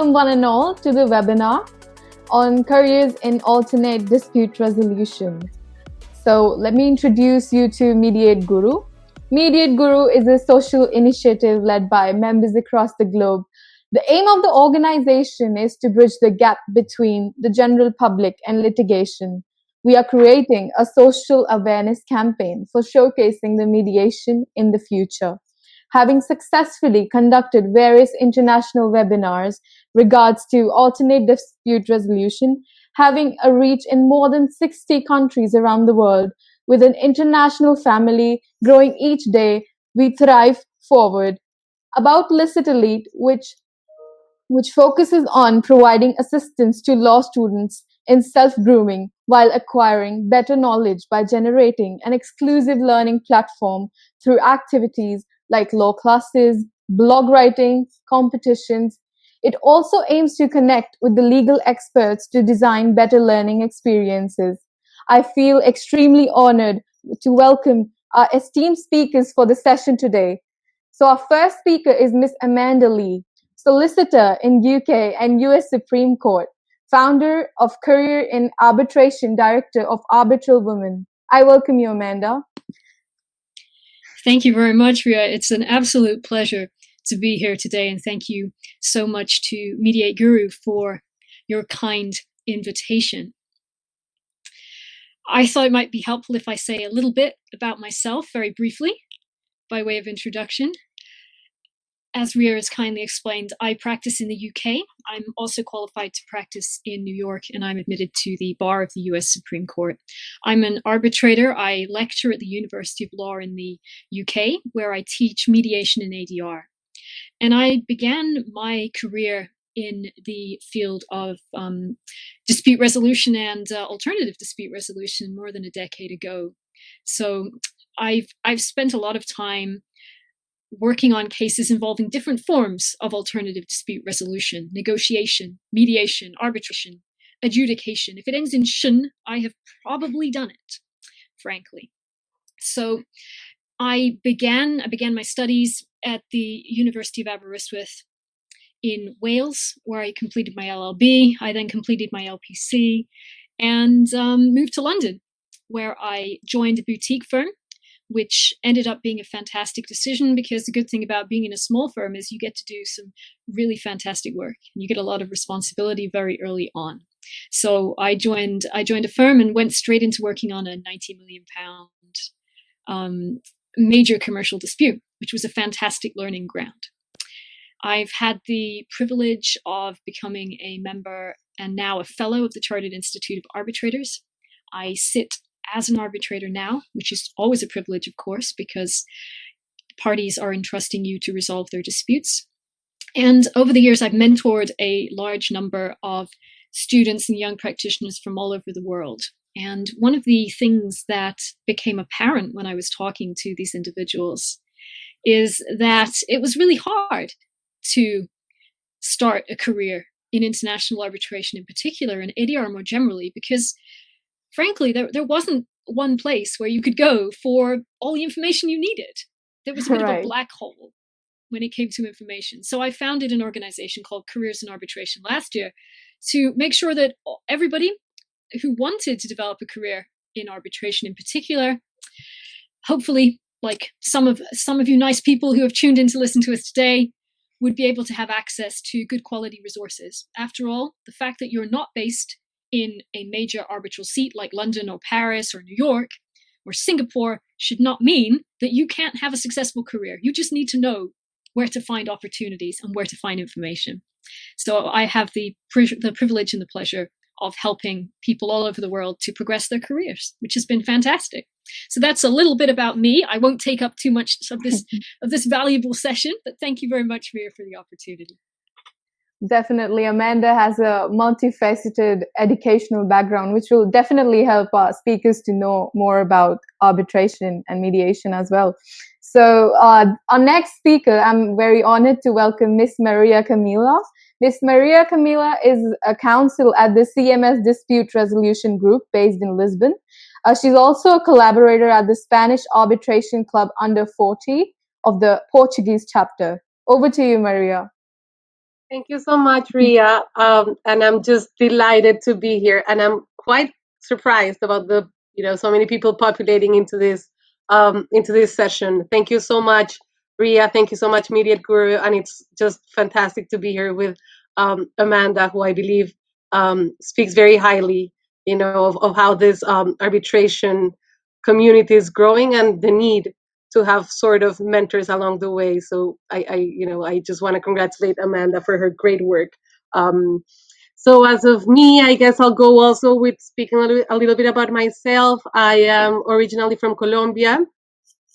Welcome one and all to the webinar on careers in alternate dispute resolution. So let me introduce you to MediateGuru. MediateGuru is a social initiative led by members across the globe. The aim of the organization is to bridge the gap between the general public and litigation. We are creating a social awareness campaign for showcasing the mediation in the future. Having successfully conducted various international webinars regards to alternate dispute resolution, having a reach in more than 60 countries around the world, with an international family growing each day, we thrive forward. About LicitElite, which focuses on providing assistance to law students in self-grooming while acquiring better knowledge by generating an exclusive learning platform through activities like law classes, blog writing, competitions. It also aims to connect with the legal experts to design better learning experiences. I feel extremely honored to welcome our esteemed speakers for the session today. So our first speaker is Miss Amanda Lee, solicitor in UK and US Supreme Court, founder of Career in Arbitration, director of ArbitralWomen. I welcome you, Amanda. Thank you very much, Ria. It's an absolute pleasure to be here today, and thank you so much to MediateGuru for your kind invitation. I thought it might be helpful if I say a little bit about myself very briefly by way of introduction. As Ria has kindly explained, I practice in the UK. I'm also qualified to practice in New York, and I'm admitted to the bar of the US Supreme Court. I'm an arbitrator. I lecture at the University of Law in the UK, where I teach mediation and ADR. And I began my career in the field of dispute resolution and alternative dispute resolution more than a decade ago. So I've spent a lot of time working on cases involving different forms of alternative dispute resolution, negotiation, mediation, arbitration, adjudication. If it ends in "tion," I have probably done it, frankly. So I began my studies at the University of Aberystwyth in Wales, where I completed my LLB. I then completed my LPC and moved to London, where I joined a boutique firm, which ended up being a fantastic decision, because the good thing about being in a small firm is you get to do some really fantastic work and you get a lot of responsibility very early on. So I joined a firm and went straight into working on a £90 million major commercial dispute, which was a fantastic learning ground. I've had the privilege of becoming a member and now a fellow of the Chartered Institute of Arbitrators. I sit as an arbitrator now, which is always a privilege, of course, because parties are entrusting you to resolve their disputes. And over the years, I've mentored a large number of students and young practitioners from all over the world. And one of the things that became apparent when I was talking to these individuals is that it was really hard to start a career in international arbitration in particular, and ADR more generally, because frankly, there wasn't one place where you could go for all the information you needed. There was a bit of a black hole when it came to information. So I founded an organization called Careers in Arbitration last year to make sure that everybody who wanted to develop a career in arbitration in particular, hopefully, like some of you nice people who have tuned in to listen to us today, would be able to have access to good quality resources. After all, the fact that you're not based in a major arbitral seat like London or Paris or New York or Singapore should not mean that you can't have a successful career. You just need to know where to find opportunities and where to find information. So I have the privilege and the pleasure of helping people all over the world to progress their careers, which has been fantastic. So that's a little bit about me. I won't take up too much of this valuable session, but thank you very much, Ria, for the opportunity. Definitely, Amanda has a multifaceted educational background, which will definitely help our speakers to know more about arbitration and mediation as well. So our next speaker, I'm very honored to welcome Miss Maria Camila. Miss Maria Camila is a counsel at the CMS Dispute Resolution Group based in Lisbon. She's also a collaborator at the Spanish Arbitration Club Under 40 of the Portuguese chapter. Over to you, Maria. Thank you so much, Ria. And I'm just delighted to be here. And I'm quite surprised about the, so many people populating into this session. Thank you so much, Ria. Thank you so much, Mediate Guru. And it's just fantastic to be here with Amanda, who I believe speaks very highly, of how this arbitration community is growing and the need to have sort of mentors along the way. So I just want to congratulate Amanda for her great work. So as of me, I guess I'll go also with speaking a little bit about myself. I am originally from Colombia,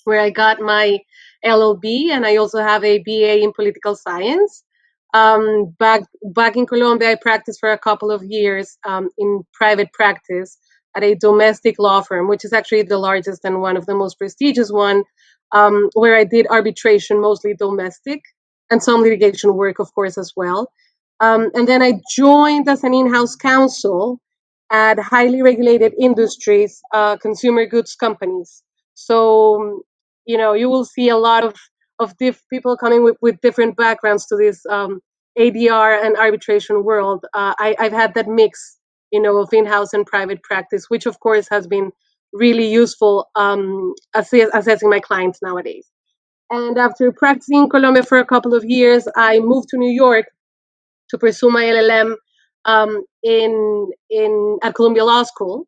where I got my LLB, and I also have a BA in political science. Back in Colombia, I practiced for a couple of years in private practice at a domestic law firm, which is actually the largest and one of the most prestigious one, where I did arbitration, mostly domestic, and some litigation work, of course, as well. And then I joined as an in-house counsel at highly regulated industries, consumer goods companies. So, you will see a lot of people coming with different backgrounds to this ADR and arbitration world. I've had that mix, of in-house and private practice, which of course has been really useful assessing my clients nowadays. And after practicing in Colombia for a couple of years, I moved to New York to pursue my LLM at Columbia Law School.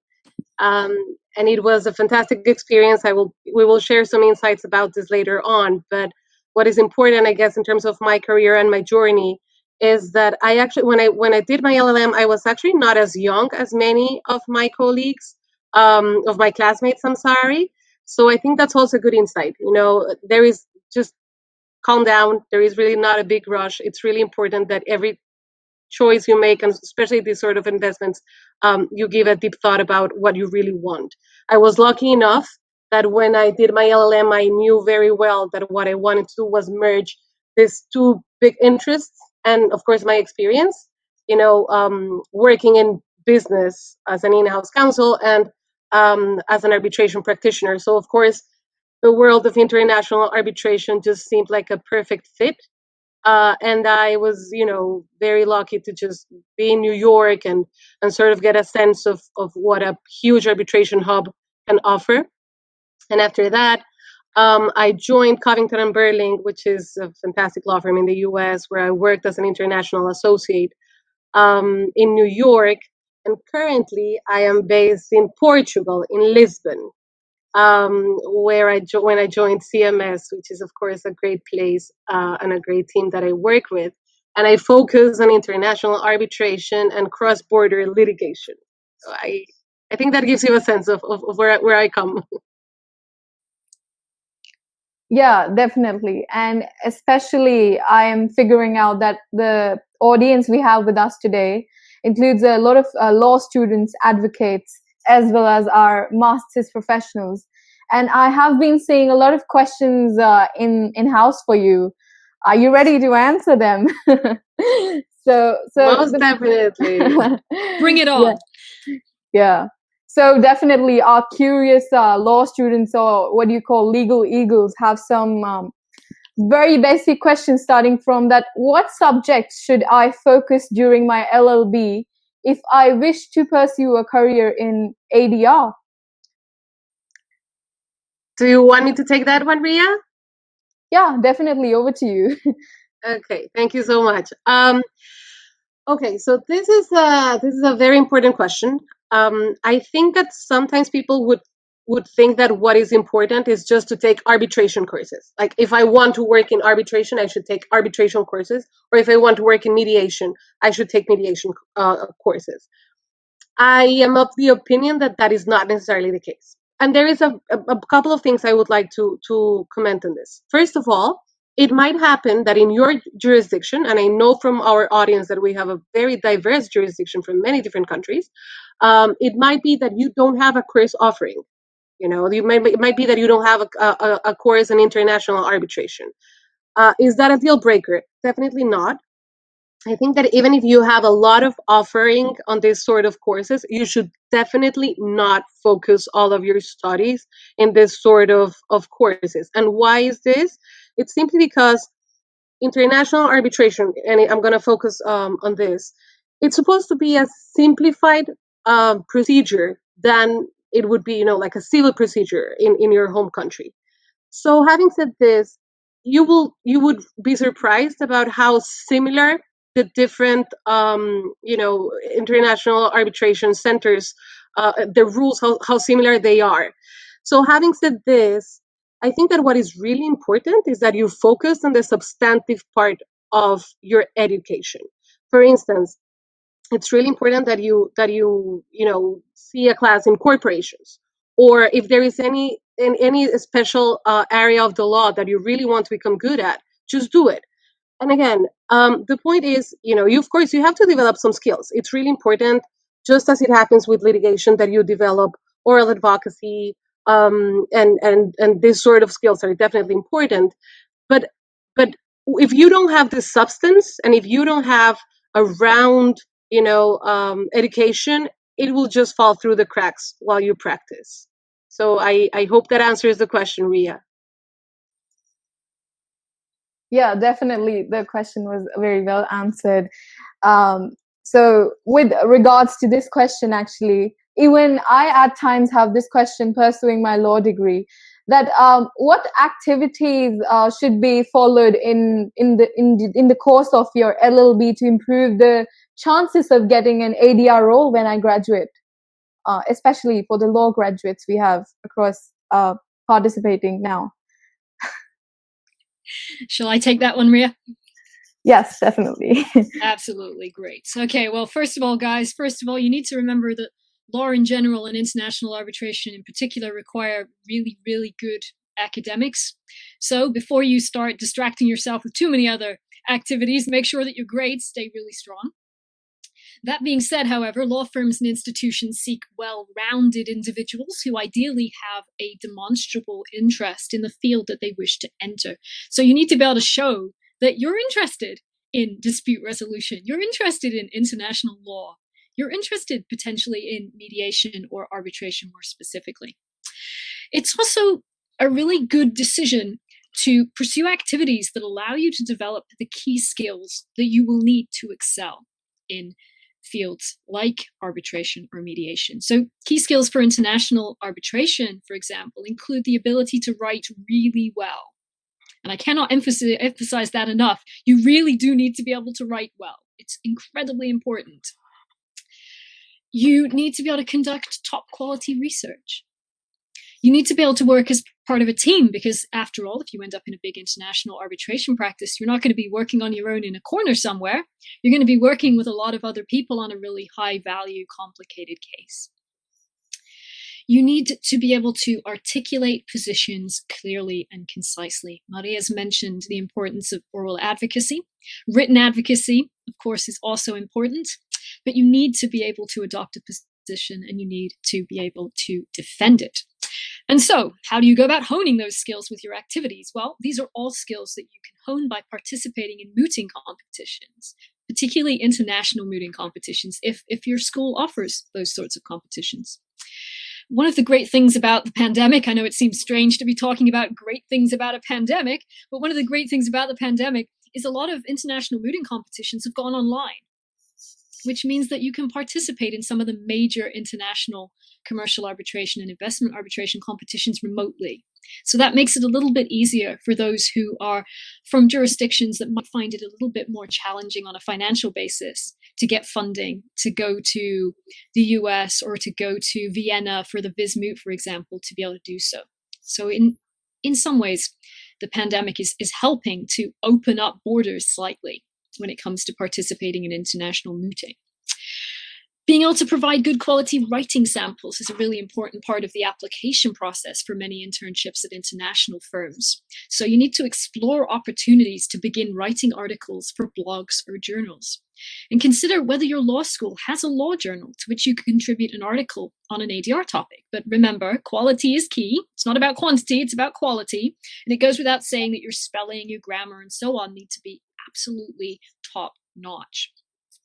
And it was a fantastic experience. We will share some insights about this later on. But what is important, I guess, in terms of my career and my journey, is that I actually, when I did my LLM, I was actually not as young as many of my colleagues, of my classmates. I'm sorry. So I think that's also good insight. There is just calm down. There is really not a big rush. It's really important that every choice you make, and especially these sort of investments, you give a deep thought about what you really want. I was lucky enough that when I did my LLM, I knew very well that what I wanted to do was merge these two big interests, and of course my experience, working in business as an in-house counsel and as an arbitration practitioner. So of course, the world of international arbitration just seemed like a perfect fit. And I was, very lucky to just be in New York and sort of get a sense of what a huge arbitration hub can offer. And after that, I joined Covington and Burling, which is a fantastic law firm in the US, where I worked as an international associate in New York. And currently, I am based in Portugal, in Lisbon, where when I joined CMS, which is of course a great place and a great team that I work with, and I focus on international arbitration and cross-border litigation. So I think that gives you a sense of where I come. Yeah, definitely. And especially, I am figuring out that the audience we have with us today includes a lot of law students, advocates, as well as our master's professionals. And I have been seeing a lot of questions in-house for you. Are you ready to answer them? so Most definitely. Bring it on. Yeah. So definitely our curious law students, or what you call legal eagles, have some very basic questions, starting from that: what subjects should I focus during my LLB if I wish to pursue a career in ADR? Do you want me to take that one, Ria? Yeah, definitely. Over to you. Okay, thank you so much. Okay, so this is a very important question. I think that sometimes people would think that what is important is just to take arbitration courses. Like, if I want to work in arbitration, I should take arbitration courses, or if I want to work in mediation, I should take mediation courses. I am of the opinion that that is not necessarily the case. And there is a couple of things I would like to comment on this. First of all, it might happen that in your jurisdiction, and I know from our audience that we have a very diverse jurisdiction from many different countries, it might be that you don't have a course offering. It might be that you don't have a course in international arbitration. Is that a deal breaker? Definitely not. I think that even if you have a lot of offering on this sort of courses, you should definitely not focus all of your studies in this sort of courses. And why is this? It's simply because international arbitration, and I'm going to focus on this, it's supposed to be a simplified procedure than it would be, like a civil procedure in your home country. So having said this, you would be surprised about how similar the different international arbitration centers, the rules, how similar they are. So having said this, I think that what is really important is that you focus on the substantive part of your education. For instance, it's really important that you see a class in corporations, or if there is any special area of the law that you really want to become good at, just do it. And again, the point is, of course you have to develop some skills. It's really important, just as it happens with litigation, that you develop oral advocacy, and this sort of skills are definitely important. But if you don't have the substance, and if you don't have a round education, it will just fall through the cracks while you practice. So I hope that answers the question, Ria. Yeah, definitely. The question was very well answered. So with regards to this question, actually, even I at times have this question pursuing my law degree, that what activities should be followed in the course of your LLB to improve the chances of getting an ADR role when I graduate, especially for the law graduates we have across participating now. Shall I take that one, Ria? Yes, definitely. Absolutely. Great. Okay. Well, first of all, guys, you need to remember that law in general and international arbitration in particular require really, really good academics. So before you start distracting yourself with too many other activities, make sure that your grades stay really strong. That being said, however, law firms and institutions seek well-rounded individuals who ideally have a demonstrable interest in the field that they wish to enter. So you need to be able to show that you're interested in dispute resolution, you're interested in international law, you're interested potentially in mediation or arbitration more specifically. It's also a really good decision to pursue activities that allow you to develop the key skills that you will need to excel in fields like arbitration or mediation. So key skills for international arbitration, for example, include the ability to write really well. And I cannot emphasize that enough. You really do need to be able to write well. It's incredibly important. You need to be able to conduct top quality research. You need to be able to work as part of a team, because after all, if you end up in a big international arbitration practice, you're not going to be working on your own in a corner somewhere. You're going to be working with a lot of other people on a really high value, complicated case. You need to be able to articulate positions clearly and concisely. Maria's mentioned the importance of oral advocacy. Written advocacy, of course, is also important, but you need to be able to adopt a position and you need to be able to defend it. And so, how do you go about honing those skills with your activities? Well, these are all skills that you can hone by participating in mooting competitions, particularly international mooting competitions, if your school offers those sorts of competitions. One of the great things about the pandemic, I know it seems strange to be talking about great things about a pandemic, but one of the great things about the pandemic is a lot of international mooting competitions have gone online, which means that you can participate in some of the major international commercial arbitration and investment arbitration competitions remotely. So that makes it a little bit easier for those who are from jurisdictions that might find it a little bit more challenging on a financial basis to get funding, to go to the US or to go to Vienna for the Bismuth, for example, to be able to do so. So in some ways, the pandemic is helping to open up borders slightly when it comes to participating in international mooting. Being able to provide good quality writing samples is a really important part of the application process for many internships at international firms. So you need to explore opportunities to begin writing articles for blogs or journals. And consider whether your law school has a law journal to which you can contribute an article on an ADR topic. But remember, quality is key. It's not about quantity, it's about quality. And it goes without saying that your spelling, your grammar, and so on need to be absolutely top notch.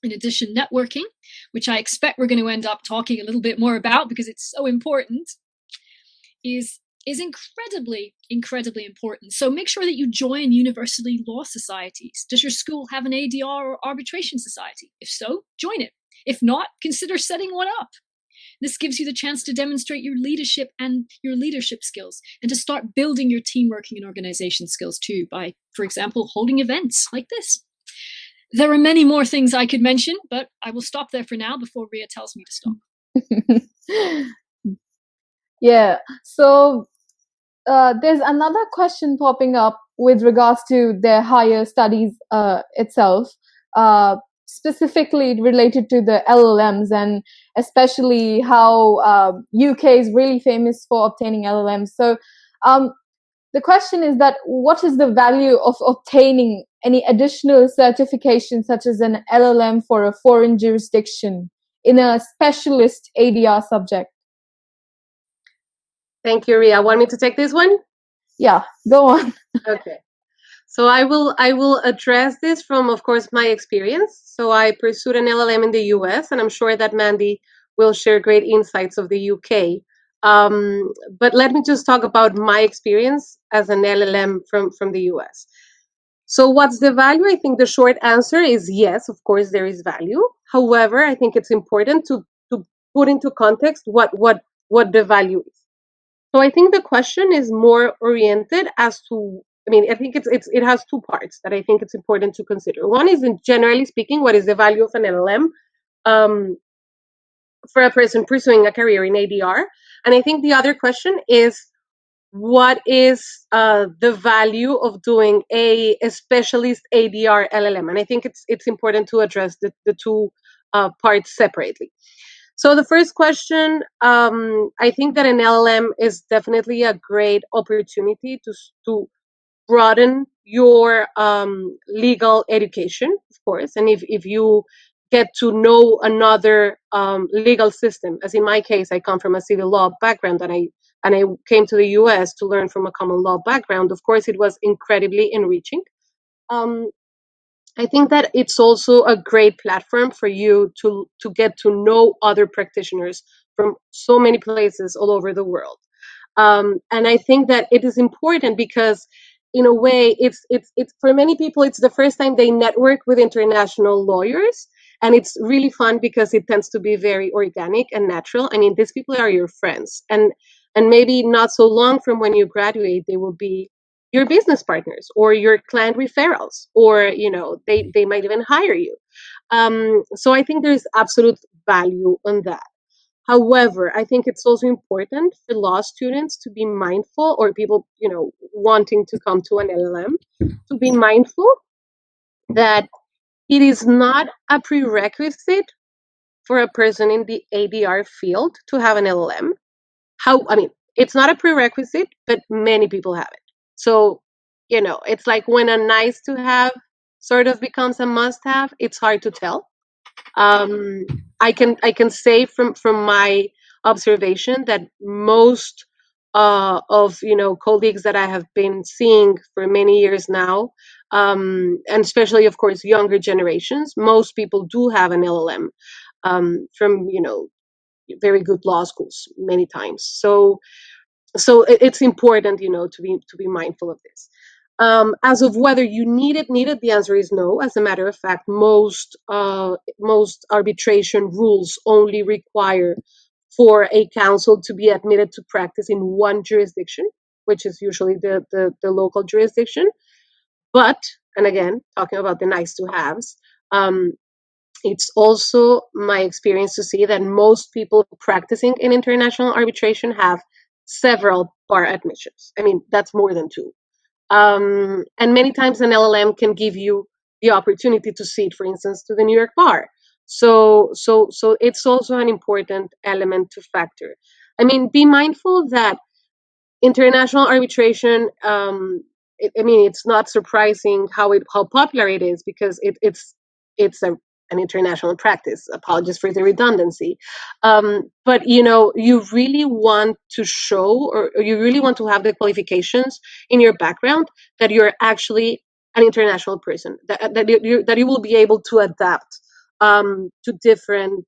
In addition, networking, which I expect we're going to end up talking a little bit more about because it's so important, is is incredibly, incredibly important. So make sure that you join university law societies. Does your school have an ADR or arbitration society? If so, join it. If not, consider setting one up. This gives you the chance to demonstrate your leadership and your leadership skills, and to start building your team working and organization skills too by, for example, holding events like this. There are many more things I could mention, but I will stop there for now before Ria tells me to stop. Yeah, so there's another question popping up with regards to their higher studies itself, specifically related to the LLMs, and especially how UK is really famous for obtaining LLMs. So the question is that what is the value of obtaining any additional certification such as an LLM for a foreign jurisdiction in a specialist ADR subject? Thank you, Ria. Want me to take this one? Yeah, go on. Okay. So I will address this from, of course, my experience. So I pursued an LLM in the US, and I'm sure that Mandy will share great insights of the UK. But let me just talk about my experience as an LLM from the US. So what's the value? I think the short answer is yes, of course, there is value. However, I think it's important to put into context what the value is. So I think the question is more oriented as to, I mean, I think it has two parts that I think it's important to consider. One is, in generally speaking, what is the value of an LLM for a person pursuing a career in ADR? And I think the other question is, what is the value of doing a specialist ADR LLM? And I think it's important to address the two parts separately. So the first question, I think that an LLM is definitely a great opportunity to broaden your legal education, of course. And if you get to know another legal system, as in my case, I come from a civil law background, and I came to the US to learn from a common law background. Of course, it was incredibly enriching. I think that it's also a great platform for you to get to know other practitioners from so many places all over the world. And I think that it is important because, in a way, it's for many people, it's the first time they network with international lawyers, and it's really fun because it tends to be very organic and natural. I mean, these people are your friends, and maybe not so long from when you graduate, they will be your business partners or your client referrals, or they might even hire you. So I think there's absolute value on that. However, I think it's also important for law students to be mindful, or people wanting to come to an LLM, to be mindful that it is not a prerequisite for a person in the ADR field to have an LLM. It's not a prerequisite, but many people have it. So, it's like when a nice to have sort of becomes a must have, it's hard to tell. I can say from my observation that most of colleagues that I have been seeing for many years now, and especially, of course, younger generations, most people do have an LLM from very good law schools many times. So it's important, to be mindful of this. As of whether you need it, the answer is no. As a matter of fact, most arbitration rules only require for a counsel to be admitted to practice in one jurisdiction, which is usually the local jurisdiction. But, and again, talking about the nice to haves, it's also my experience to see that most people practicing in international arbitration have several bar admissions. I mean, that's more than two. And many times an LLM can give you the opportunity to sit, for instance, to the New York bar. So it's also an important element to factor. I mean, be mindful that international arbitration, it's not surprising how popular it is, because it's an international practice. Apologies for the redundancy. But you really want to show, or you really want to have the qualifications in your background that you're actually an international person, that you will be able to adapt to different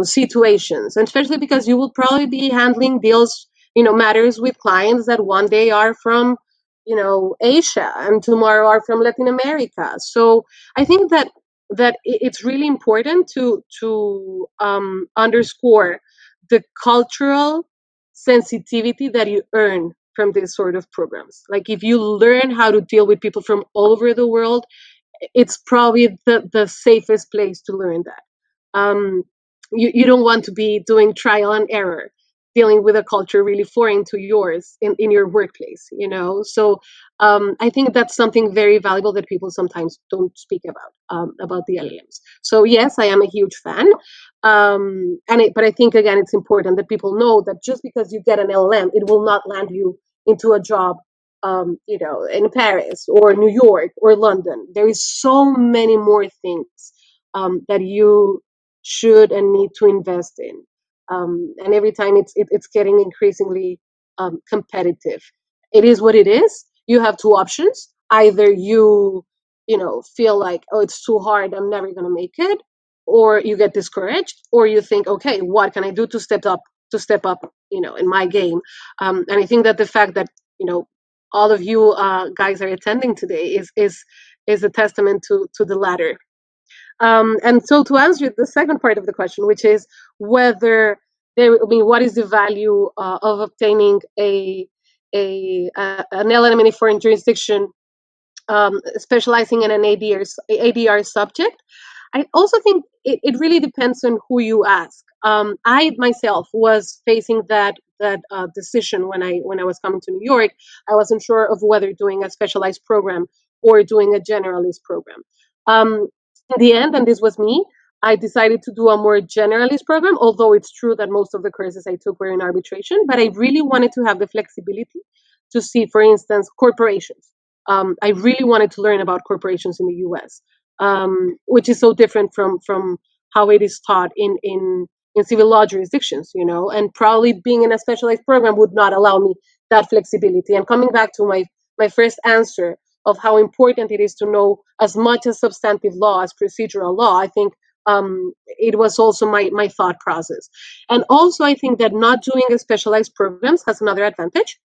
situations, and especially because you will probably be handling deals matters with clients that one day are from, Asia and tomorrow are from Latin America. So I think that it's really important to underscore the cultural sensitivity that you earn from these sort of programs. Like if you learn how to deal with people from all over the world, it's probably the safest place to learn that. You don't want to be doing trial and error, dealing with a culture really foreign to yours in your workplace, So I think that's something very valuable that people sometimes don't speak about the LLMs. So yes, I am a huge fan. But I think, again, it's important that people know that just because you get an LLM, it will not land you into a job in Paris or New York or London. There is so many more things that you should and need to invest in. And every time it's getting increasingly competitive. It is what it is. You have two options. Either you feel like, oh, it's too hard, I'm never going to make it, or you get discouraged, or you think, okay, what can I do to step up in my game? And I think that the fact that all of you guys are attending today is a testament to the latter. And so to answer the second part of the question, which is whether what is the value of obtaining an LLM in a foreign jurisdiction, specializing in an ADR subject? I also think it really depends on who you ask. I myself was facing that decision when I was coming to New York. I wasn't sure of whether doing a specialized program or doing a generalist program. In the end, and this was me, I decided to do a more generalist program, although it's true that most of the courses I took were in arbitration, but I really wanted to have the flexibility to see, for instance, corporations. I really wanted to learn about corporations in the US, which is so different from how it is taught in civil law jurisdictions, and probably being in a specialized program would not allow me that flexibility. And coming back to my first answer of how important it is to know as much as substantive law as procedural law, I think it was also my thought process. And also, I think that not doing a specialized programs has another advantage,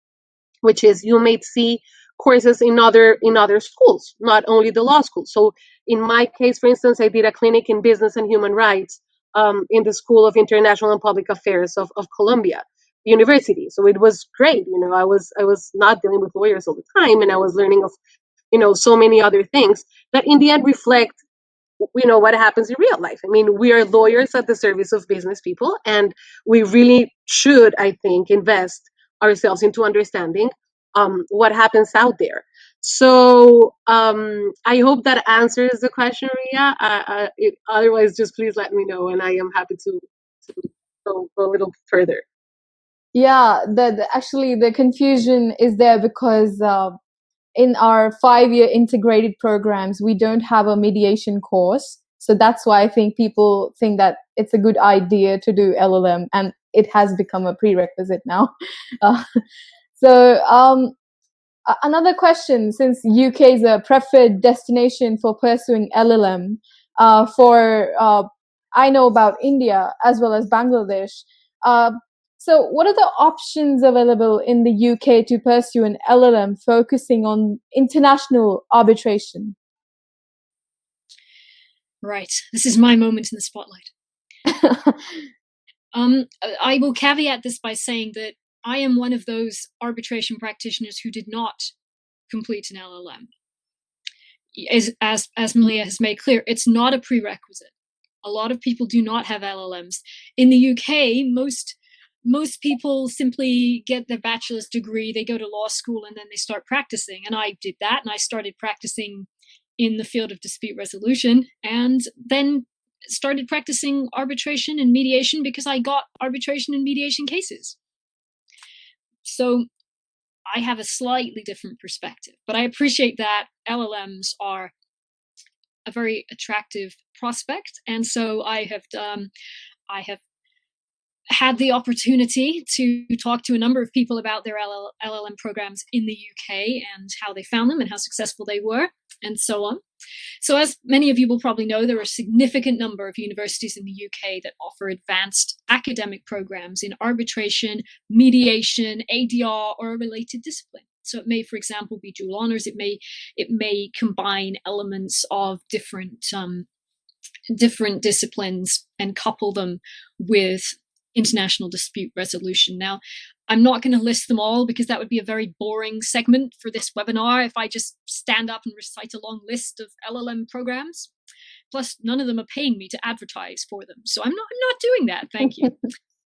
which is you may see courses in other schools, not only the law school. So in my case, for instance, I did a clinic in business and human rights in the School of International and Public Affairs of Columbia University. So it was great. I was not dealing with lawyers all the time, and I was learning of so many other things that in the end reflect what happens in real life. I mean, we are lawyers at the service of business people, and we really should, I think, invest ourselves into understanding what happens out there. So I hope that answers the question, Ria. Otherwise, just please let me know, and I am happy to go a little further. Yeah, actually the confusion is there because in our 5-year integrated programs, we don't have a mediation course. So that's why I think people think that it's a good idea to do LLM, and it has become a prerequisite now. Another question, since UK is a preferred destination for pursuing LLM, I know about India as well as Bangladesh. So what are the options available in the UK to pursue an LLM focusing on international arbitration? Right. This is my moment in the spotlight. I will caveat this by saying that I am one of those arbitration practitioners who did not complete an LLM. As Malia has made clear, it's not a prerequisite. A lot of people do not have LLMs. In the UK, most people simply get their bachelor's degree, they go to law school, and then they start practicing. And I did that, and I started practicing in the field of dispute resolution, and then started practicing arbitration and mediation because I got arbitration and mediation cases. So I have a slightly different perspective, but I appreciate that LLMs are a very attractive prospect. And so I have had the opportunity to talk to a number of people about their LLM programs in the UK and how they found them and how successful they were and so on. So as many of you will probably know, there are a significant number of universities in the UK that offer advanced academic programs in arbitration, mediation, ADR, or a related discipline. So it may, for example, be dual honors. It may combine elements of different disciplines and couple them with international dispute resolution. Now, I'm not going to list them all because that would be a very boring segment for this webinar if I just stand up and recite a long list of LLM programs. Plus, none of them are paying me to advertise for them. So I'm not doing that. Thank you.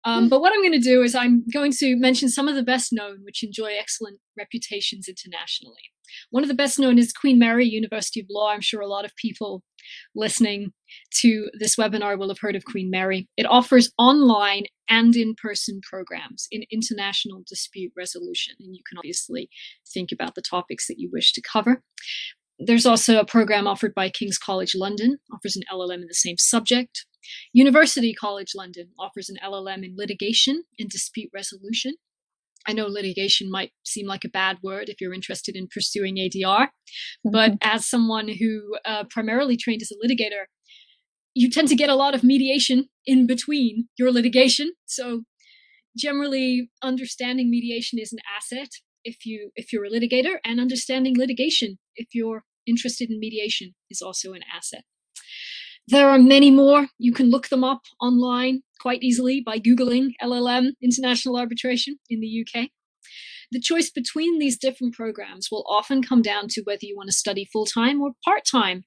But what I'm going to do is I'm going to mention some of the best known, which enjoy excellent reputations internationally. One of the best known is Queen Mary University of Law. I'm sure a lot of people listening to this webinar will have heard of Queen Mary. It offers online and in-person programs in international dispute resolution, and you can obviously think about the topics that you wish to cover. There's also a program offered by King's College London, offers an LLM in the same subject. University College London offers an LLM in litigation and dispute resolution. I know litigation might seem like a bad word if you're interested in pursuing ADR, but as someone who primarily trained as a litigator, you tend to get a lot of mediation in between your litigation. So generally, understanding mediation is an asset if you're a litigator, and understanding litigation if you're interested in mediation is also an asset. There are many more. You can look them up online quite easily by Googling LLM International Arbitration in the UK. The choice between these different programs will often come down to whether you want to study full-time or part-time,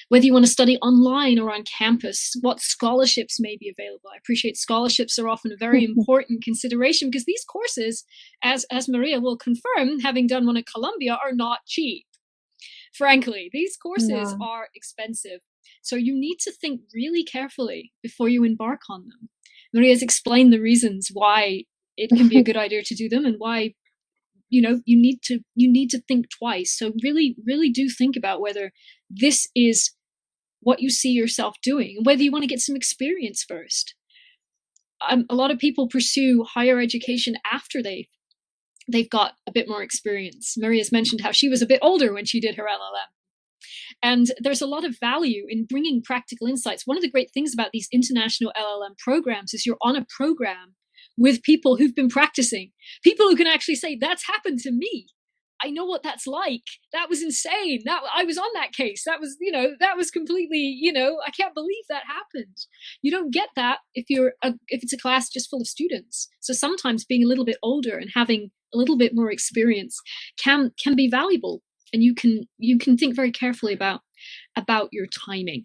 whether you want to study online or on campus, what scholarships may be available. I appreciate scholarships are often a very important consideration because these courses, as Maria will confirm, having done one at Columbia, are not cheap. Frankly, these courses are expensive. So you need to think really carefully before you embark on them. Maria's explained the reasons why it can be a good idea to do them and why, you need to think twice. So really, really do think about whether this is what you see yourself doing and whether you want to get some experience first. A lot of people pursue higher education after they've got a bit more experience. Maria's mentioned how she was a bit older when she did her LLM. And there's a lot of value in bringing practical insights. One of the great things about these international LLM programs is you're on a program with people who've been practicing, people who can actually say, that's happened to me. I know what that's like. That was insane. I was on that case. That was, that was completely, I can't believe that happened. You don't get that if it's a class just full of students. So sometimes being a little bit older and having a little bit more experience can be valuable. And you can think very carefully about your timing.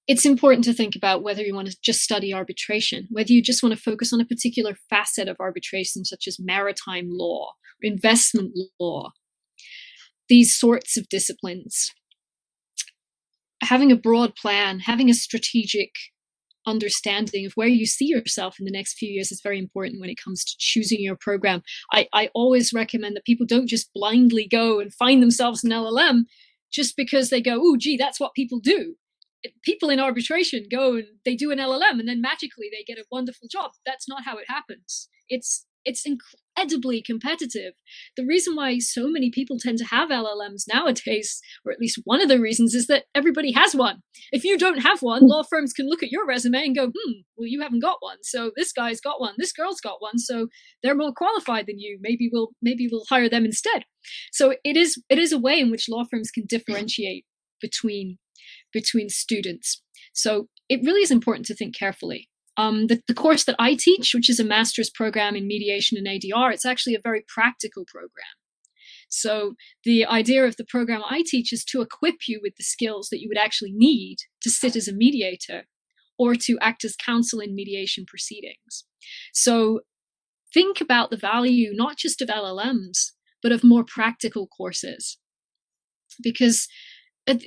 It's important to think about whether you want to just study arbitration, whether you just want to focus on a particular facet of arbitration, such as maritime law, or investment law, these sorts of disciplines. Having a broad plan, having a strategic understanding of where you see yourself in the next few years is very important when it comes to choosing your program. I always recommend that people don't just blindly go and find themselves an LLM just because they go, oh, gee, that's what people do. People in arbitration go and they do an LLM and then magically they get a wonderful job. That's not how it happens. It's incredibly competitive. The reason why so many people tend to have LLMs nowadays, or at least one of the reasons, is that everybody has one. If you don't have one, law firms can look at your resume and go, well, you haven't got one. So this guy's got one, this girl's got one, so they're more qualified than you. Maybe we'll hire them instead. So it is a way in which law firms can differentiate between students. So it really is important to think carefully. The course that I teach, which is a master's program in mediation and ADR, it's actually a very practical program. So the idea of the program I teach is to equip you with the skills that you would actually need to sit as a mediator or to act as counsel in mediation proceedings. So think about the value not just of LLMs, but of more practical courses. Because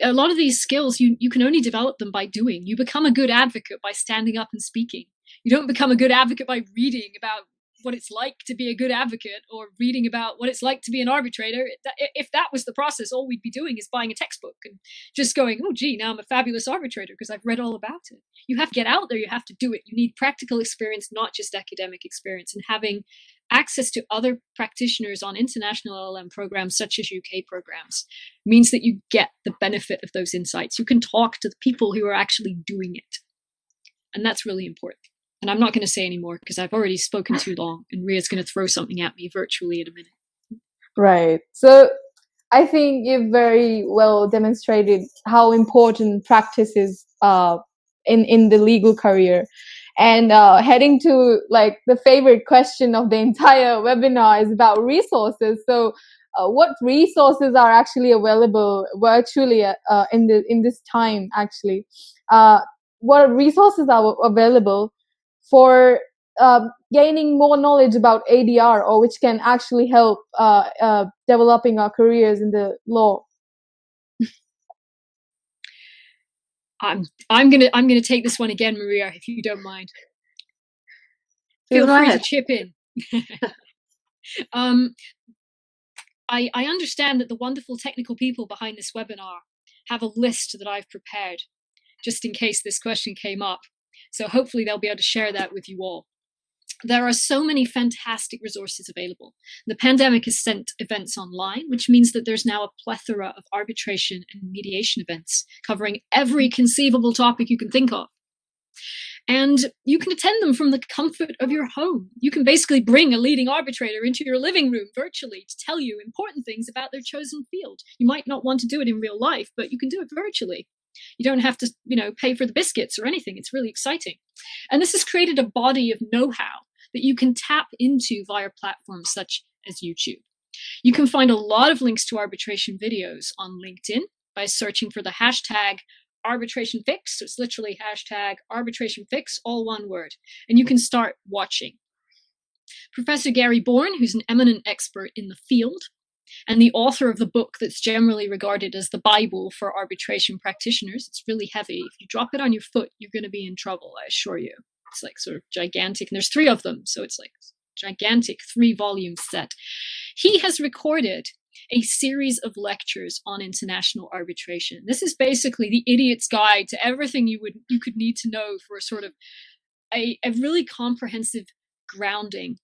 a lot of these skills, you can only develop them by doing. You become a good advocate by standing up and speaking. You don't become a good advocate by reading about what it's like to be a good advocate or reading about what it's like to be an arbitrator. If that was the process, all we'd be doing is buying a textbook and just going, oh, gee, now I'm a fabulous arbitrator because I've read all about it. You have to get out there. You have to do it. You need practical experience, not just academic experience. And having access to other practitioners on international LLM programs, such as UK programs, means that you get the benefit of those insights. You can talk to the people who are actually doing it. And that's really important. And I'm not going to say any more because I've already spoken too long, and Ria's going to throw something at me virtually in a minute. Right. So I think you've very well demonstrated how important practice is in the legal career. And heading to like the favorite question of the entire webinar is about resources. So what resources are actually available virtually in this time actually? What resources are available for gaining more knowledge about ADR, or which can actually help developing our careers in the law? I'm gonna take this one again, Maria, if you don't mind. Feel free to chip in. I understand that the wonderful technical people behind this webinar have a list that I've prepared just in case this question came up. So hopefully they'll be able to share that with you all. There are so many fantastic resources available. The pandemic has sent events online, which means that there's now a plethora of arbitration and mediation events covering every conceivable topic you can think of. And you can attend them from the comfort of your home. You can basically bring a leading arbitrator into your living room virtually to tell you important things about their chosen field. You might not want to do it in real life, but you can do it virtually. You don't have to, pay for the biscuits or anything. It's really exciting. And this has created a body of know-how that you can tap into via platforms such as YouTube. You can find a lot of links to arbitration videos on LinkedIn by searching for the hashtag arbitration fix. So it's literally hashtag arbitration fix, all one word. And you can start watching. Professor Gary Bourne, who's an eminent expert in the field and the author of the book that's generally regarded as the Bible for arbitration practitioners. It's really heavy. If you drop it on your foot, you're going to be in trouble, I assure you. It's like sort of gigantic, and there's 3 of them, so it's like gigantic 3-volume set. He has recorded a series of lectures on international arbitration. This is basically the idiot's guide to everything you could need to know for a sort of a really comprehensive grounding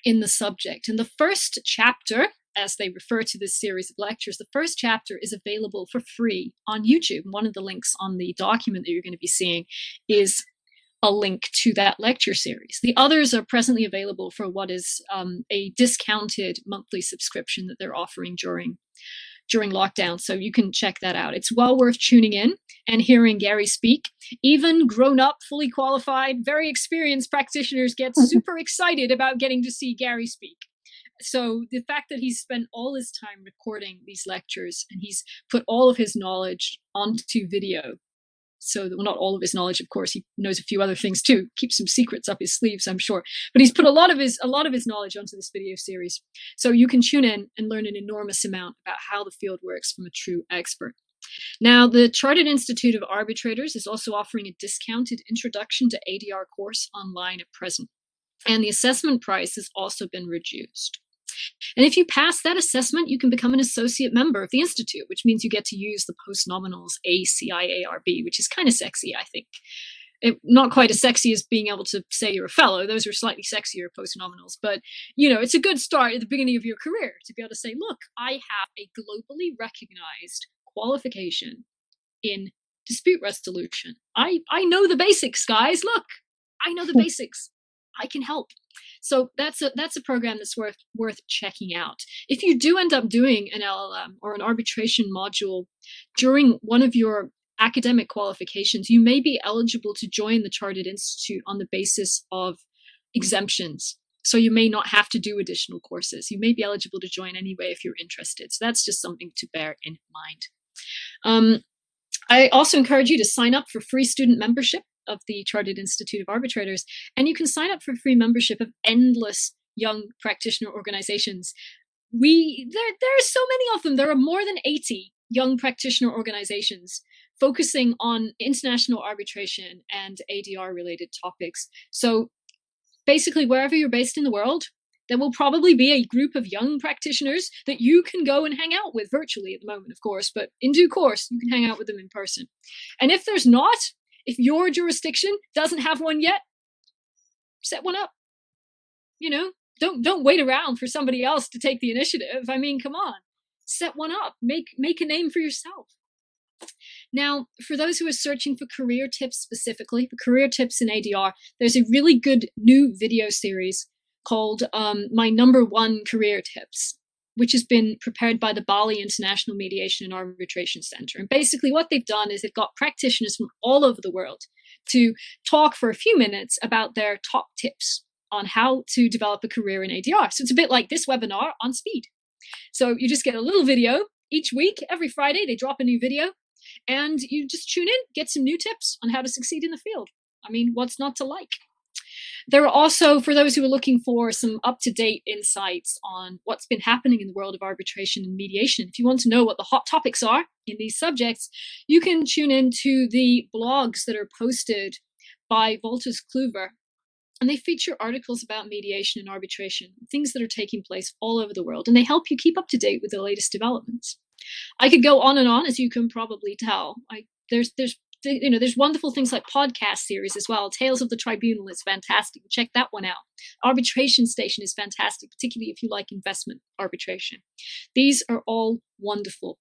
in the subject. And the first chapter, as they refer to this series of lectures, the first chapter is available for free on YouTube. One of the links on the document that you're going to be seeing is a link to that lecture series. The others are presently available for what is a discounted monthly subscription that they're offering during lockdown. So you can check that out. It's well worth tuning in and hearing Gary speak. Even grown-up, fully qualified, very experienced practitioners get super excited about getting to see Gary speak. So the fact that he's spent all his time recording these lectures and he's put all of his knowledge onto video. So, well, not all of his knowledge, of course. He knows a few other things too. Keeps some secrets up his sleeves, I'm sure. But he's put a lot of his knowledge onto this video series. So you can tune in and learn an enormous amount about how the field works from a true expert. Now, the Chartered Institute of Arbitrators is also offering a discounted Introduction to ADR course online at present. And the assessment price has also been reduced. And if you pass that assessment, you can become an associate member of the Institute, which means you get to use the postnominals ACIARB, which is kind of sexy, I think. Not quite as sexy as being able to say you're a fellow. Those are slightly sexier postnominals. But, it's a good start at the beginning of your career to be able to say, look, I have a globally recognized qualification in dispute resolution. I know the basics, guys. Look, I know the basics. I can help. So that's a program that's worth checking out. If you do end up doing an LLM or an arbitration module during one of your academic qualifications, you may be eligible to join the Chartered Institute on the basis of exemptions. So you may not have to do additional courses. You may be eligible to join anyway if you're interested. So that's just something to bear in mind. I also encourage you to sign up for free student membership of the Chartered Institute of Arbitrators, and you can sign up for free membership of endless young practitioner organizations. There are so many of them. There are more than 80 young practitioner organizations focusing on international arbitration and ADR related topics. So basically, wherever you're based in the world, there will probably be a group of young practitioners that you can go and hang out with virtually at the moment, of course, but in due course, you can hang out with them in person. And if there's not, if your jurisdiction doesn't have one yet, set one up. Don't wait around for somebody else to take the initiative. I mean, come on, set one up, make a name for yourself. Now, for those who are searching for career tips specifically, for career tips in ADR, there's a really good new video series called My Number One Career Tips, which has been prepared by the Bali International Mediation and Arbitration Center. And basically what they've done is they've got practitioners from all over the world to talk for a few minutes about their top tips on how to develop a career in ADR. So it's a bit like this webinar on speed. So you just get a little video each week. Every Friday, they drop a new video, and you just tune in, get some new tips on how to succeed in the field. I mean, what's not to like? There are also, for those who are looking for some up-to-date insights on what's been happening in the world of arbitration and mediation, if you want to know what the hot topics are in these subjects, you can tune into the blogs that are posted by Wolters Kluwer. And they feature articles about mediation and arbitration, things that are taking place all over the world, and they help you keep up to date with the latest developments. I could go on and on, as you can probably tell. There's wonderful things like podcast series as well. Tales of the Tribunal is fantastic. Check that one out. Arbitration Station is fantastic, particularly if you like investment arbitration. These are all wonderful.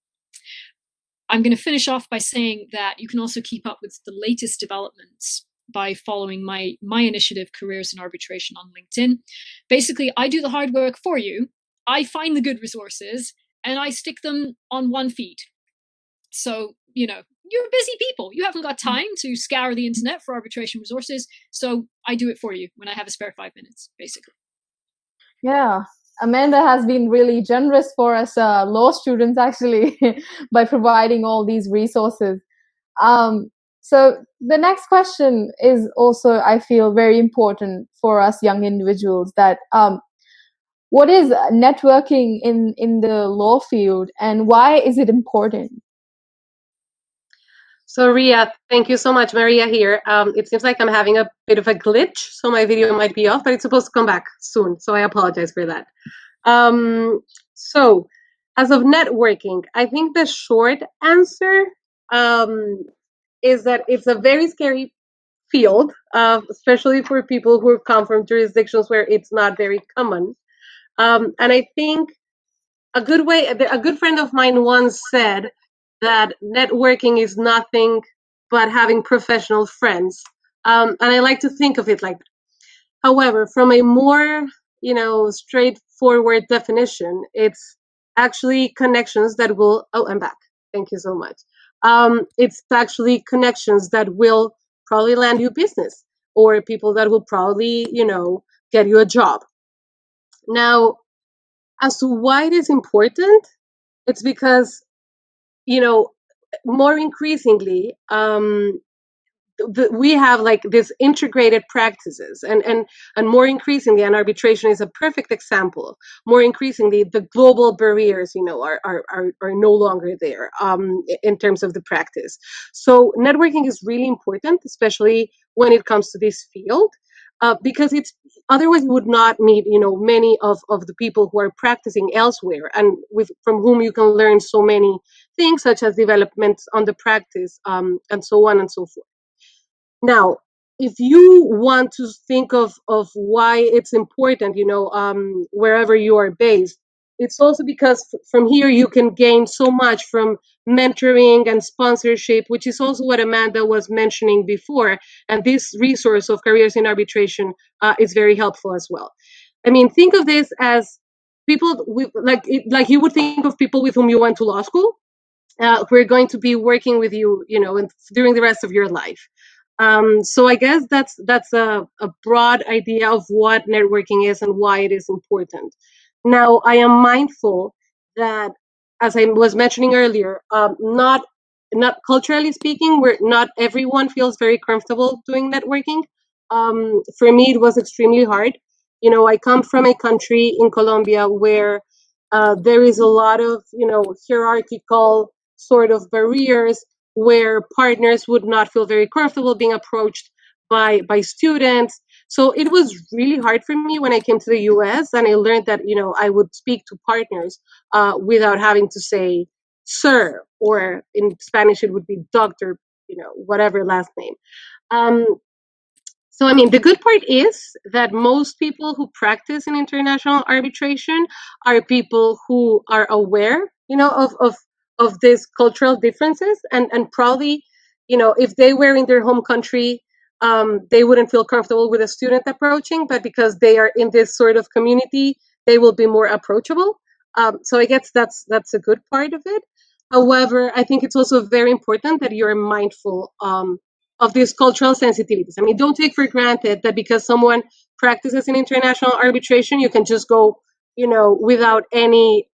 I'm going to finish off by saying that you can also keep up with the latest developments by following my initiative, Careers in Arbitration, on LinkedIn. Basically, I do the hard work for you. I find the good resources and I stick them on one feed. So, you're busy people. You haven't got time to scour the internet for arbitration resources. So I do it for you when I have a spare 5 minutes, basically. Yeah. Amanda has been really generous for us law students, actually, by providing all these resources. So the next question is also, I feel, very important for us young individuals, that what is networking in the law field and why is it important? So Ria, thank you so much. Maria here. It seems like I'm having a bit of a glitch, so my video might be off, but it's supposed to come back soon, so I apologize for that. So as of networking, I think the short answer is that it's a very scary field, especially for people who come from jurisdictions where it's not very common. And I think a good friend of mine once said that networking is nothing but having professional friends. And I like to think of it like that. However, from a more, straightforward definition, it's actually connections that will, oh, I'm back. Thank you so much. It's actually connections that will probably land you business, or people that will probably, get you a job. Now, as to why it is important, it's because, more increasingly, we have like this integrated practices, and more increasingly, and arbitration is a perfect example. More increasingly, the global barriers, are no longer there in terms of the practice. So networking is really important, especially when it comes to this field. Because it's otherwise you would not meet, many of the people who are practicing elsewhere, and from whom you can learn so many things, such as developments on the practice, and so on and so forth. Now, if you want to think of why it's important, wherever you are based, it's also because from here you can gain so much from mentoring and sponsorship, which is also what Amanda was mentioning before. And this resource of Careers in Arbitration is very helpful as well. I mean, think of this as people like you would think of people with whom you went to law school, who are going to be working with you, during the rest of your life. So I guess that's a broad idea of what networking is and why it is important. Now, I am mindful that, as I was mentioning earlier, not culturally speaking, not everyone feels very comfortable doing networking. For me, it was extremely hard. I come from a country in Colombia where there is a lot of, hierarchical sort of barriers, where partners would not feel very comfortable being approached by students. So it was really hard for me when I came to the US, and I learned that, I would speak to partners without having to say sir, or in Spanish it would be doctor, whatever last name. So, I mean, the good part is that most people who practice in international arbitration are people who are aware, of these cultural differences, and probably, if they were in their home country, they wouldn't feel comfortable with a student approaching, but because they are in this sort of community, they will be more approachable. So I guess that's a good part of it. However, I think it's also very important that you're mindful of these cultural sensitivities. I mean, don't take for granted that because someone practices in international arbitration, you can just go, without any,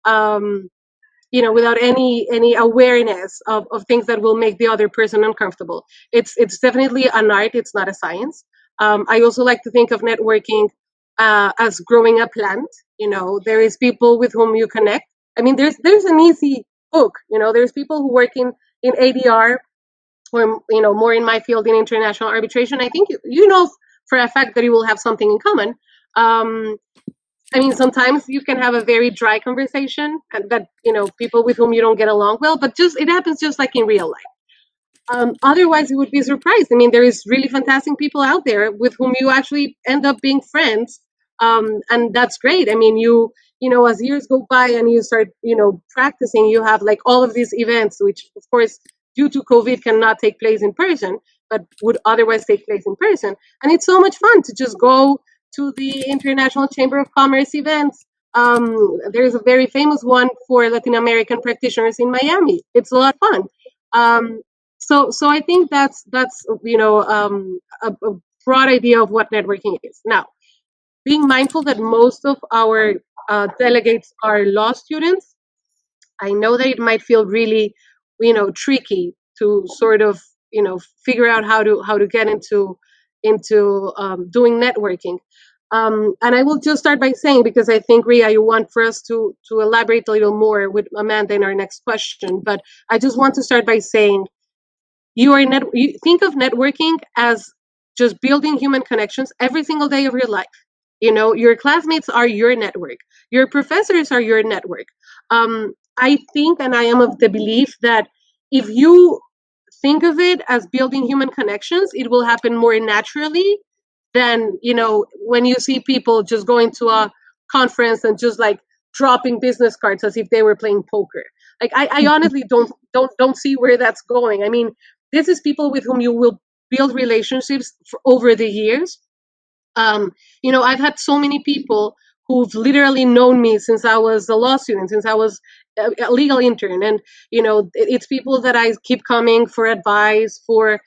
without any awareness of things that will make the other person uncomfortable. It's definitely an art. It's not a science. I also like to think of networking as growing a plant. There is people with whom you connect. I mean, there's an easy hook. There's people who work in ADR, or more in my field in international arbitration. I think you know for a fact that you will have something in common. I mean, sometimes you can have a very dry conversation, and that people with whom you don't get along well, but just it happens just like in real life. Otherwise, you would be surprised. I mean, there is really fantastic people out there with whom you actually end up being friends, and that's great. I mean, as years go by and you start practicing, you have like all of these events, which of course due to COVID cannot take place in person, but would otherwise take place in person, and it's so much fun to just go to the International Chamber of Commerce events. There's a very famous one for Latin American practitioners in Miami. It's a lot of fun. So I think that's a broad idea of what networking is. Now, being mindful that most of our delegates are law students, I know that it might feel really, tricky to sort of, figure out how to get into doing networking. And I will just start by saying, because I think, Ria, you want for us to elaborate a little more with Amanda in our next question, but I just want to start by saying, you think of networking as just building human connections every single day of your life. Your classmates are your network. Your professors are your network. I think, and I am of the belief that if you think of it as building human connections, it will happen more naturally than, when you see people just going to a conference and just like dropping business cards as if they were playing poker. Like, I honestly don't see where that's going. I mean, this is people with whom you will build relationships for over the years. I've had so many people who've literally known me since I was a law student, since I was a legal intern. And, it's people that I keep coming for advice, for,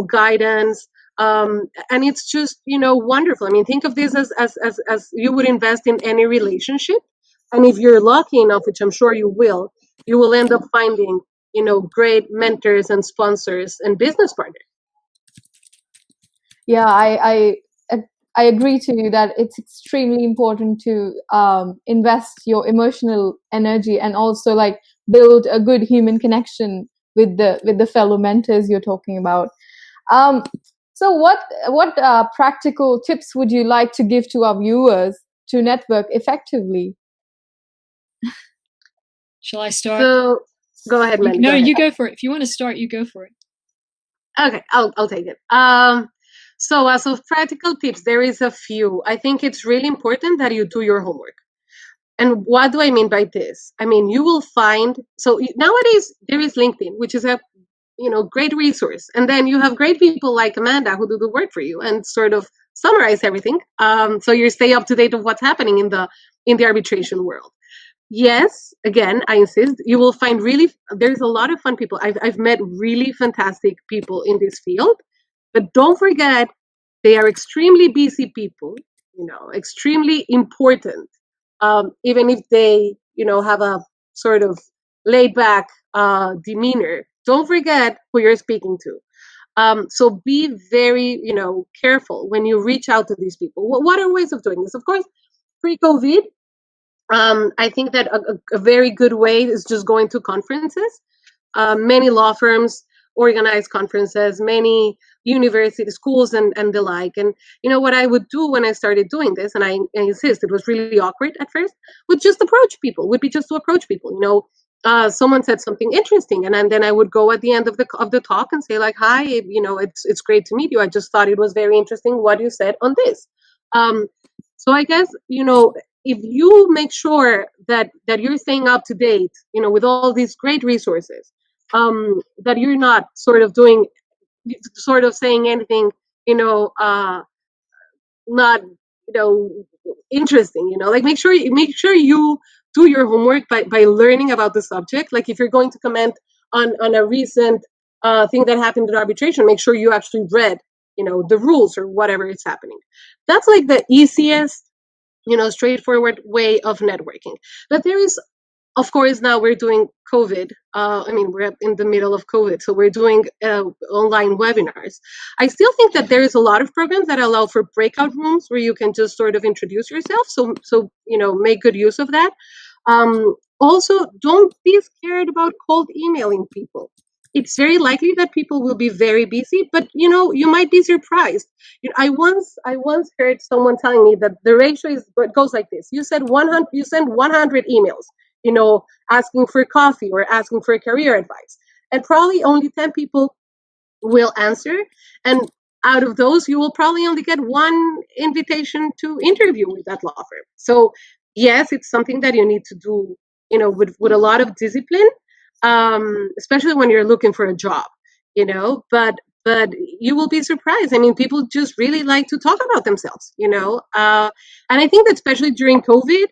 guidance. And it's just, wonderful. I mean, think of this as you would invest in any relationship. And if you're lucky enough, which I'm sure you will end up finding, great mentors and sponsors and business partners. Yeah, I agree to you that it's extremely important to invest your emotional energy and also like build a good human connection with the fellow mentors you're talking about. So what practical tips would you like to give to our viewers to network effectively? Shall I start? So go ahead, Mandy. No, you go for it. If you want to start, you go for it. Okay, I'll take it. So as of practical tips, there is a few. I think it's really important that you do your homework. And what do I mean by this? I mean, you will find, so nowadays there is LinkedIn, which is a great resource. And then you have great people like Amanda who do the work for you and sort of summarize everything. So you stay up to date of what's happening in the arbitration world. Yes, again, I insist, you will find there's a lot of fun people. I've met really fantastic people in this field, but don't forget, they are extremely busy people, extremely important, even if they, have a sort of laid back demeanor. Don't forget who you're speaking to. So be very, careful when you reach out to these people. What are ways of doing this? Of course, pre-COVID, I think that a very good way is just going to conferences. Many law firms organize conferences, many university schools and the like. And what I would do when I started doing this, and I insist, it was really awkward at first, would just approach people, would be just to approach people. someone said something interesting, and then I would go at the end of the talk and say like, "Hi, it's great to meet you. I just thought it was very interesting what you said on this." So I guess if you make sure that you're staying up to date, with all these great resources, that you're not sort of saying anything, not interesting, like make sure you do your homework by learning about the subject. Like if you're going to comment on a recent thing that happened in arbitration, make sure you actually read the rules or whatever is happening. That's like the easiest straightforward way of networking. But there is, of course, now we're doing COVID. We're in the middle of COVID, so we're doing online webinars. I still think that there is a lot of programs that allow for breakout rooms where you can just sort of introduce yourself. So make good use of that. Also, don't be scared about cold emailing people. It's very likely that people will be very busy, but you might be surprised. I once heard someone telling me that the ratio goes like this: you send 100 emails, asking for coffee or asking for career advice, and probably only 10 people will answer. And out of those, you will probably only get one invitation to interview with that law firm. So yes, it's something that you need to do, with a lot of discipline, especially when you're looking for a job, but you will be surprised. People just really like to talk about themselves, and I think that especially during COVID,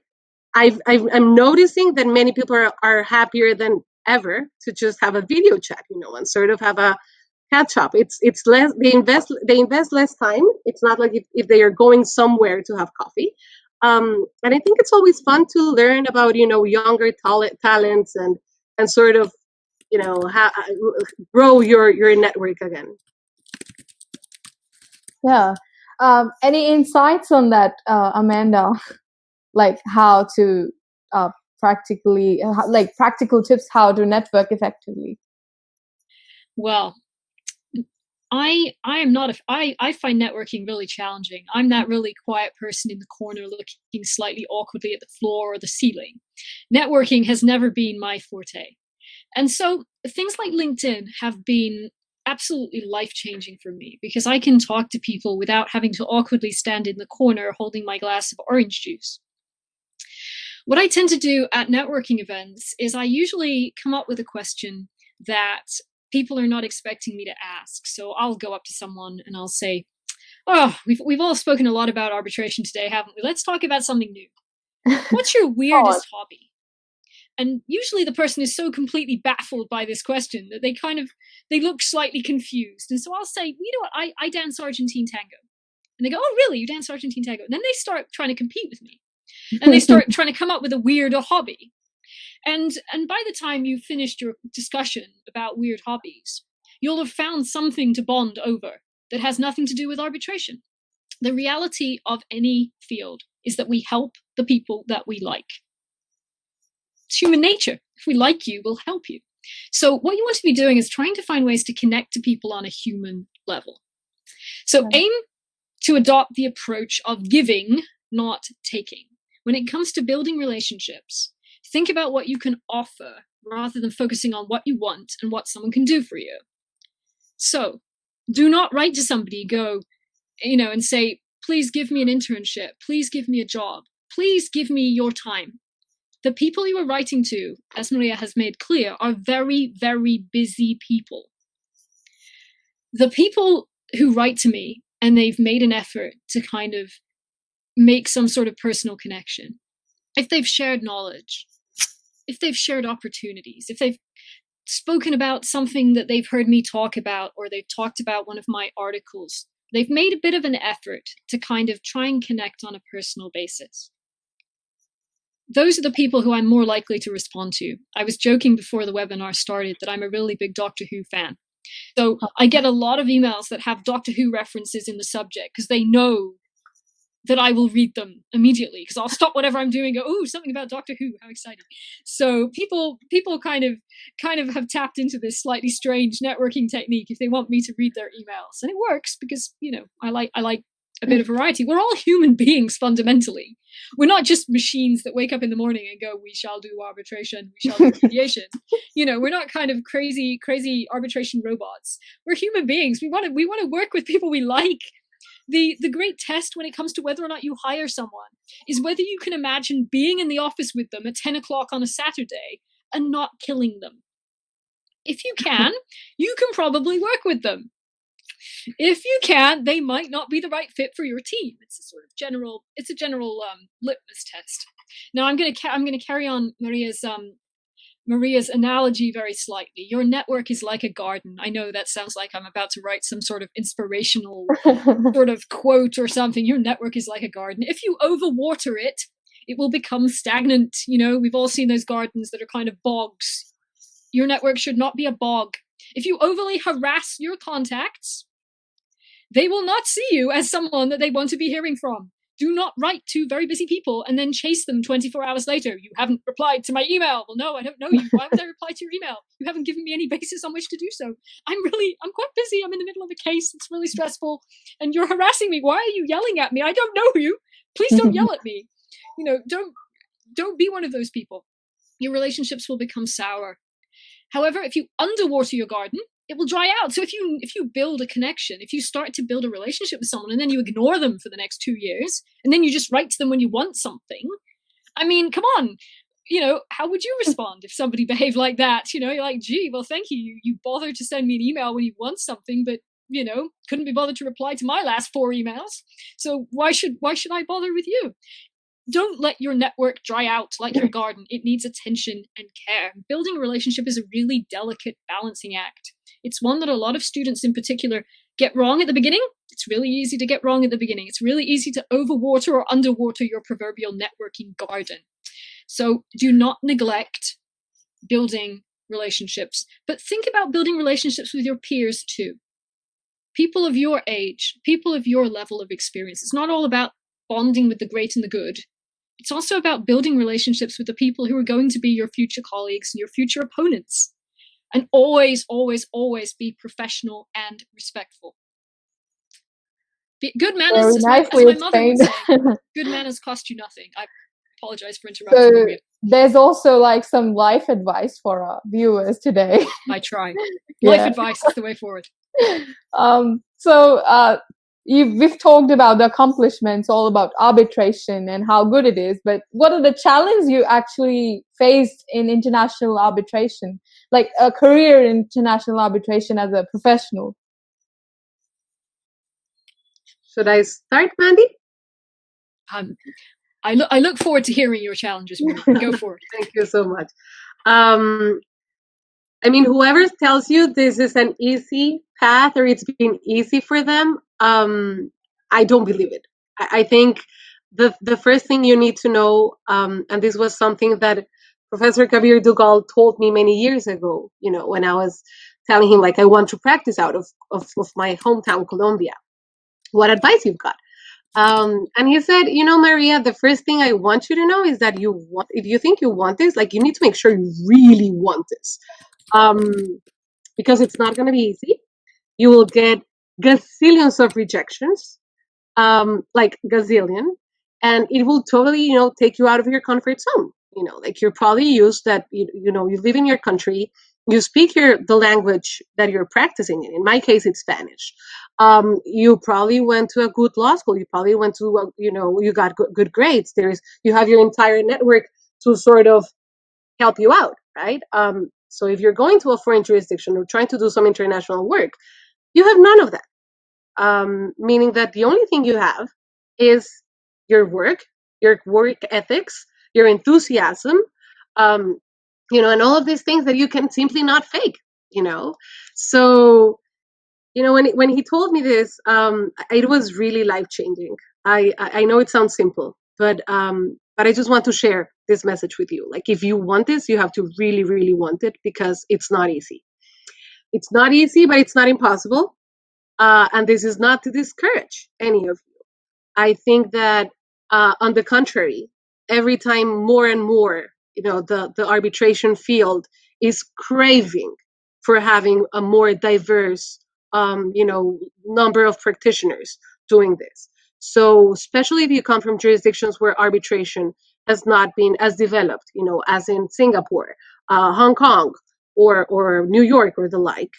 I'm noticing that many people are happier than ever to just have a video chat, and sort of have a catch up. It's less, they invest less time. It's not like if they are going somewhere to have coffee. And I think it's always fun to learn about younger talents and sort of grow your network again. Yeah. Any insights on that, Amanda? Like how to practical tips how to network effectively? Well, I find networking really challenging. I'm that really quiet person in the corner looking slightly awkwardly at the floor or the ceiling. Networking has never been my forte. And so things like LinkedIn have been absolutely life-changing for me because I can talk to people without having to awkwardly stand in the corner holding my glass of orange juice. What I tend to do at networking events is I usually come up with a question that people are not expecting me to ask. So I'll go up to someone and I'll say, "Oh, we've all spoken a lot about arbitration today, haven't we? Let's talk about something new. What's your weirdest hobby?" And usually the person is so completely baffled by this question that they look slightly confused. And so I'll say, "You know what, I dance Argentine tango." And they go, "Oh, really? You dance Argentine tango?" And then they start trying to compete with me. And they start trying to come up with a weirder hobby. And by the time you've finished your discussion about weird hobbies, you'll have found something to bond over that has nothing to do with arbitration. The reality of any field is that we help the people that we like. It's human nature. If we like you, we'll help you. So what you want to be doing is trying to find ways to connect to people on a human level. So aim to adopt the approach of giving, not taking. When it comes to building relationships, think about what you can offer rather than focusing on what you want and what someone can do for you. So do not write to somebody, and say, "Please give me an internship. Please give me a job. Please give me your time." The people you are writing to, as Maria has made clear, are very, very busy people. The people who write to me and they've made an effort to kind of make some sort of personal connection, if they've shared knowledge, if they've shared opportunities, if they've spoken about something that they've heard me talk about, or they've talked about one of my articles, they've made a bit of an effort to kind of try and connect on a personal basis. Those are the people who I'm more likely to respond to. I was joking before the webinar started that I'm a really big Doctor Who fan. So I get a lot of emails that have Doctor Who references in the subject because they know that I will read them immediately, because I'll stop whatever I'm doing and go, "Oh, something about Doctor Who, how exciting." So people kind of have tapped into this slightly strange networking technique if they want me to read their emails. And it works because, I like a bit of variety. We're all human beings fundamentally. We're not just machines that wake up in the morning and go, we shall do arbitration, we shall do mediation. We're not kind of crazy arbitration robots. We're human beings. We want to work with people we like. The great test when it comes to whether or not you hire someone is whether you can imagine being in the office with them at 10 o'clock on a Saturday and not killing them. If you can, you can probably work with them. If you can't, they might not be the right fit for your team. It's a sort of general litmus test. Now I'm going to carry on Maria's analogy very slightly. Your network is like a garden. I know that sounds like I'm about to write some sort of inspirational sort of quote or something. Your network is like a garden. If you overwater it, it will become stagnant. We've all seen those gardens that are kind of bogs. Your network should not be a bog. If you overly harass your contacts, they will not see you as someone that they want to be hearing from. Do not write to very busy people and then chase them 24 hours later. You haven't replied to my email. Well, no, I don't know you. Why would I reply to your email? You haven't given me any basis on which to do so. I'm quite busy. I'm in the middle of a case. It's really stressful. And you're harassing me. Why are you yelling at me? I don't know you. Please don't yell at me. Don't be one of those people. Your relationships will become sour. However, if you underwater your garden, it will dry out. So if you build a connection, if you start to build a relationship with someone and then you ignore them for the next 2 years, and then you just write to them when you want something, I mean, come on, how would you respond if somebody behaved like that? You're like, gee, well, thank you. You bothered to send me an email when you want something, but couldn't be bothered to reply to my last 4 emails. So why should I bother with you? Don't let your network dry out like your garden. It needs attention and care. Building a relationship is a really delicate balancing act. It's one that a lot of students in particular get wrong at the beginning. It's really easy to get wrong at the beginning. It's really easy to overwater or underwater your proverbial networking garden. So do not neglect building relationships, but think about building relationships with your peers too. People of your age, people of your level of experience. It's not all about bonding with the great and the good. It's also about building relationships with the people who are going to be your future colleagues and your future opponents. And always, always, always be professional and respectful. Good manners, as my mother would say, good manners cost you nothing. I apologize for interrupting you. There's also some life advice for our viewers today. I try. Life advice is the way forward. We've talked about the accomplishments, all about arbitration and how good it is, but what are the challenges you actually faced in international arbitration, like a career in international arbitration as a professional? Should I start, Mandy? I look forward to hearing your challenges. Go for it. Thank you so much. Whoever tells you this is an easy path or it's been easy for them, I don't believe it. I think the first thing you need to know, and this was something that Professor Kabir Dugal told me many years ago, when I was telling him, I want to practice out of my hometown, Colombia. What advice you've got? And he said, Maria, the first thing I want you to know is that if you think you want this, you need to make sure you really want this. Because it's not going to be easy. You will get gazillions of rejections, gazillion, and it will totally, take you out of your comfort zone. You're probably used that, you live in your country, you speak the language that you're practicing in. In my case, it's Spanish. You probably went to a good law school. You probably went to, you got good grades. You have your entire network to sort of help you out, right? So if you're going to a foreign jurisdiction or trying to do some international work, you have none of that. Meaning that the only thing you have is your work ethics, your enthusiasm, and all of these things that you can simply not fake, So, when he told me this, it was really life-changing. I know it sounds simple, but I just want to share this message with you. If you want this, you have to really, really want it, because it's not easy. It's not easy, but it's not impossible. And this is not to discourage any of you. I think that, on the contrary, every time more and more, the arbitration field is craving for having a more diverse, number of practitioners doing this. So especially if you come from jurisdictions where arbitration has not been as developed, as in Singapore, Hong Kong, or New York or the like,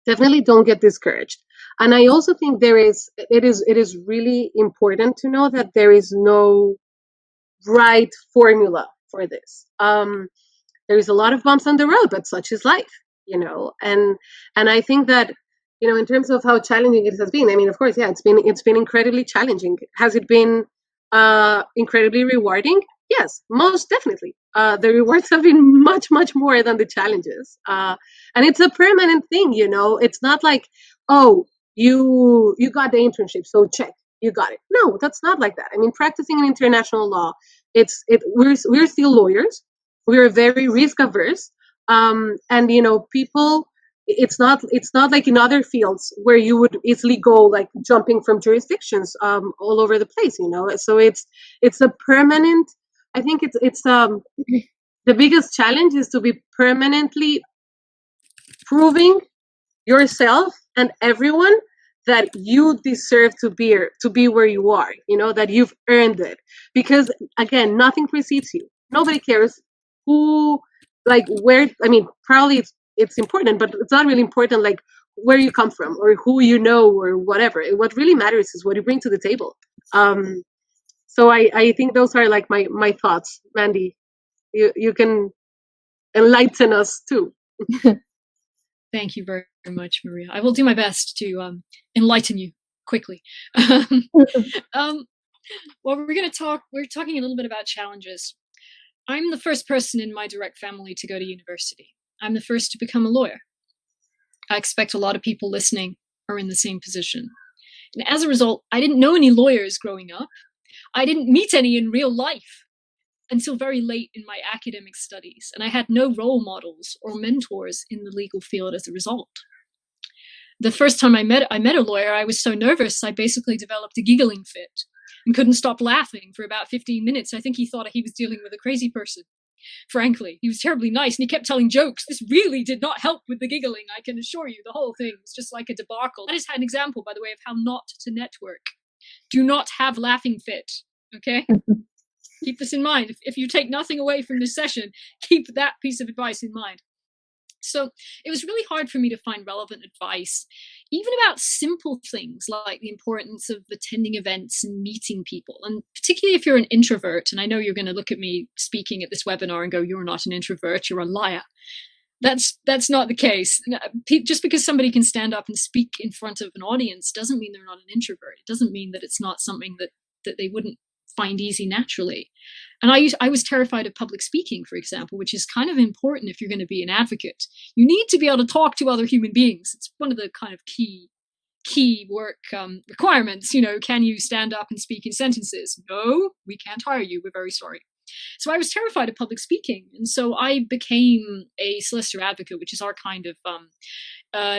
definitely don't get discouraged. And I also think it is really important to know that there is no right formula for this. There is a lot of bumps on the road, but such is life, and I think that, in terms of how challenging it has been, I mean, of course, yeah, it's been incredibly challenging. Has it been incredibly rewarding? Yes, most definitely. The rewards have been much, much more than the challenges, and it's a permanent thing. It's not like, oh, you got the internship, so check, you got it. No, that's not like that. I mean, practicing in international law, we're still lawyers. We're very risk averse, and people. It's not like in other fields where you would easily go like jumping from jurisdictions all over the place. So it's a permanent. I think it's the biggest challenge is to be permanently proving yourself and everyone that you deserve to be where you are, that you've earned it. Because again, nothing precedes you. Nobody cares who, like, where. I mean, probably it's important, but it's not really important like where you come from or who or whatever. What really matters is what you bring to the table. So I think those are like my thoughts. Mandy, you can enlighten us too. Thank you very much, Maria. I will do my best to enlighten you quickly. Well, we're talking a little bit about challenges. I'm the first person in my direct family to go to university. I'm the first to become a lawyer. I expect a lot of people listening are in the same position. And as a result, I didn't know any lawyers growing up. I didn't meet any in real life until very late in my academic studies, and I had no role models or mentors in the legal field as a result. The first time I met a lawyer, I was so nervous, I basically developed a giggling fit and couldn't stop laughing for about 15 minutes. I think he thought he was dealing with a crazy person. Frankly, he was terribly nice, and he kept telling jokes. This really did not help with the giggling, I can assure you. The whole thing was just like a debacle. That is an example, by the way, of how not to network. Do not have laughing fit, okay? Keep this in mind. If you take nothing away from this session, keep that piece of advice in mind. So it was really hard for me to find relevant advice, even about simple things like the importance of attending events and meeting people. And particularly if you're an introvert, and I know you're going to look at me speaking at this webinar and go, you're not an introvert, you're a liar. That's not the case. Just because somebody can stand up and speak in front of an audience doesn't mean they're not an introvert. It doesn't mean that it's not something that they wouldn't find easy naturally. And I was terrified of public speaking, for example, which is kind of important if you're going to be an advocate. You need to be able to talk to other human beings. It's one of the kind of key work requirements. Can you stand up and speak in sentences? No, we can't hire you. We're very sorry. So I was terrified of public speaking. And so I became a solicitor advocate, which is our kind of,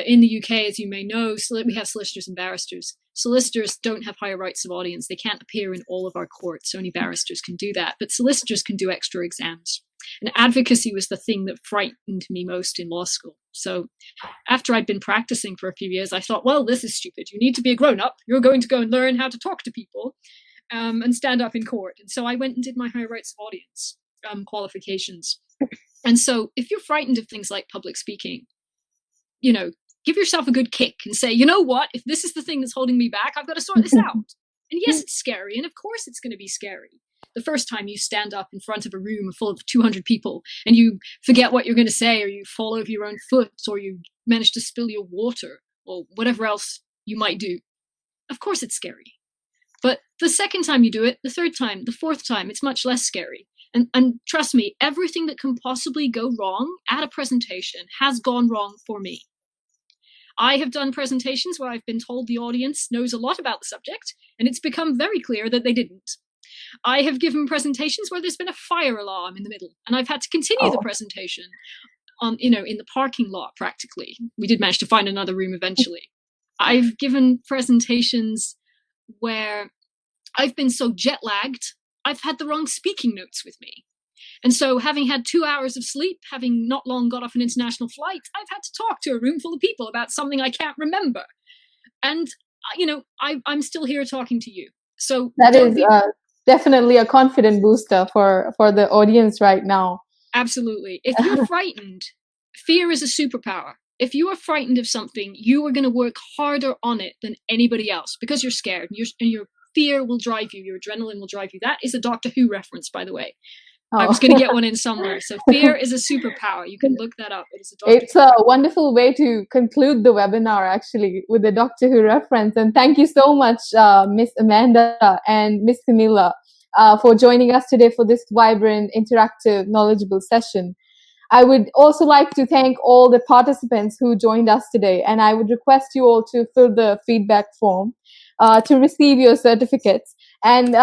in the UK, as you may know, we have solicitors and barristers. Solicitors don't have higher rights of audience. They can't appear in all of our courts. Only barristers can do that. But solicitors can do extra exams. And advocacy was the thing that frightened me most in law school. So after I'd been practicing for a few years, I thought, well, this is stupid. You need to be a grown-up. You're going to go and learn how to talk to people and stand up in court. And so I went and did my higher rights of audience qualifications. And so if you're frightened of things like public speaking, give yourself a good kick and say, you know what, if this is the thing that's holding me back, I've got to sort this out. And yes, it's scary. And of course it's going to be scary. The first time you stand up in front of a room full of 200 people and you forget what you're going to say, or you fall over your own foot, or you manage to spill your water, or whatever else you might do. Of course it's scary. But the second time you do it, the third time, the fourth time, it's much less scary. And trust me, everything that can possibly go wrong at a presentation has gone wrong for me. I have done presentations where I've been told the audience knows a lot about the subject, and it's become very clear that they didn't. I have given presentations where there's been a fire alarm in the middle, and I've had to continue the presentation in the parking lot practically. We did manage to find another room eventually. I've given presentations where I've been so jet lagged, I've had the wrong speaking notes with me. And so having had 2 hours of sleep, having not long got off an international flight, I've had to talk to a room full of people about something I can't remember. And I'm still here talking to you. So that is definitely a confident booster for the audience right now. Absolutely. If you're frightened, fear is a superpower. If you are frightened of something, you are going to work harder on it than anybody else because you're scared, and your fear will drive you. Your adrenaline will drive you. That is a Doctor Who reference, by the way. Oh. I was going to get one in somewhere. So fear is a superpower. You can look that up. It's a wonderful way to conclude the webinar, actually, with the Doctor Who reference. And thank you so much, Miss Amanda and Miss Camilla, for joining us today for this vibrant, interactive, knowledgeable session. I would also like to thank all the participants who joined us today. And I would request you all to fill the feedback form to receive your certificates. And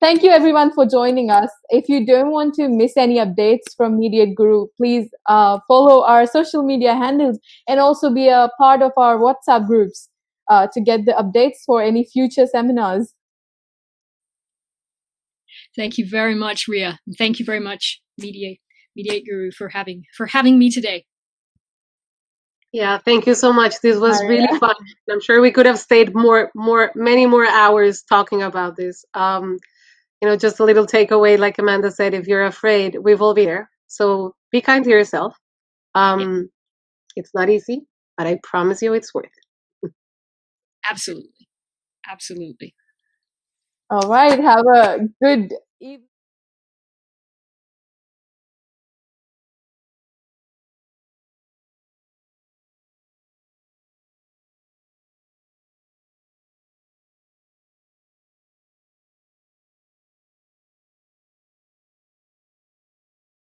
thank you everyone for joining us. If you don't want to miss any updates from MediateGuru, please follow our social media handles and also be a part of our WhatsApp groups to get the updates for any future seminars. Thank you very much, Ria. And thank you very much, MediateGuru, for having me today. Yeah, thank you so much. This was really fun. I'm sure we could have stayed many more hours talking about this. Just a little takeaway, like Amanda said, if you're afraid, we will be there. So be kind to yourself. It's not easy, but I promise you it's worth it. Absolutely. Absolutely. All right. Have a good evening.